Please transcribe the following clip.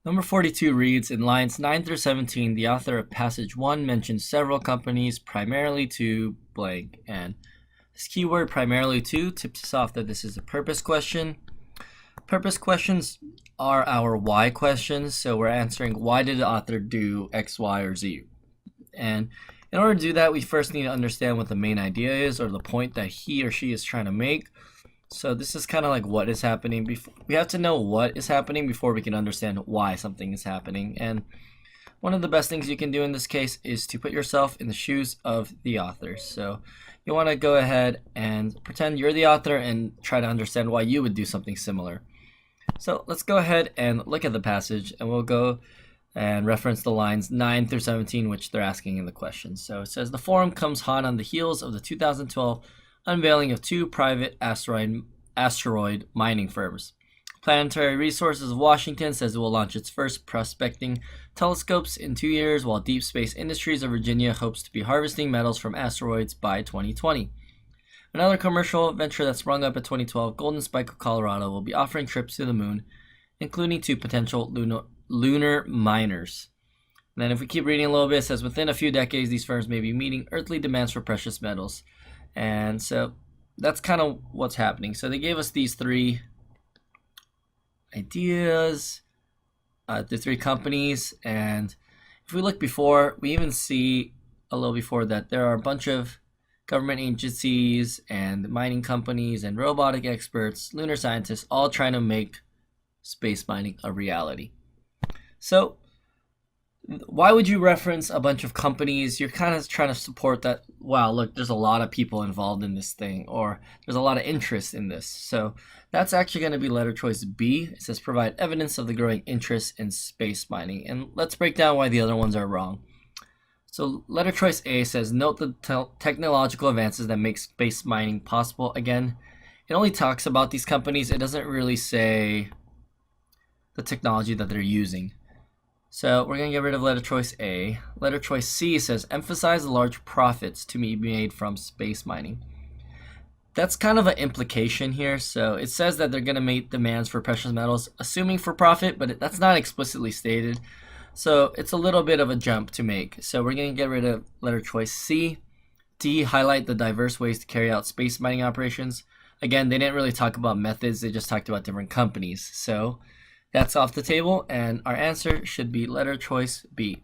Number 42 reads, in lines 9 through 17, the author of passage 1 mentions several companies, primarily to blank. And this keyword primarily to tips us off that this is a purpose question. Purpose questions are our why questions, so we're answering why did the author do X, Y, or Z. And in order to do that, we first need to understand what the main idea is, or the point that he or she is trying to make. So this is kind of like what is happening. We have to know what is happening before we can understand why something is happening. And one of the best things you can do in this case is to put yourself in the shoes of the author. So you want to go ahead and pretend you're the author and try to understand why you would do something similar. So let's go ahead and look at the passage, and we'll go and reference the lines 9 through 17, which they're asking in the question. So it says, the forum comes hot on the heels of the 2012 unveiling of two private asteroid mining firms. Planetary Resources of Washington says it will launch its first prospecting telescopes in 2 years, while Deep Space Industries of Virginia hopes to be harvesting metals from asteroids by 2020. Another commercial venture that sprung up in 2012, Golden Spike of Colorado, will be offering trips to the moon, including to potential lunar miners. And then if we keep reading a little bit, it says within a few decades, these firms may be meeting earthly demands for precious metals. And so that's kind of what's happening. So they gave us these three ideas, the three companies. And if we look before, we even see a little before that there are a bunch of government agencies and mining companies and robotic experts, lunar scientists, all trying to make space mining a reality. So why would you reference a bunch of companies? You're kind of trying to support that, wow, look, there's a lot of people involved in this thing, or there's a lot of interest in this. So that's actually going to be letter choice B. It says provide evidence of the growing interest in space mining. And let's break down why the other ones are wrong. So letter choice A says note the technological advances that make space mining possible. Again, it only talks about these companies. It doesn't really say the technology that they're using. So we're going to get rid of letter choice A. Letter choice C says emphasize the large profits to be made from space mining. That's kind of an implication here. So it says that they're going to make demands for precious metals, assuming for profit, but that's not explicitly stated. So it's a little bit of a jump to make. So we're going to get rid of letter choice C. D, highlight the diverse ways to carry out space mining operations. Again, they didn't really talk about methods. They just talked about different companies. So that's off the table, and our answer should be letter choice B.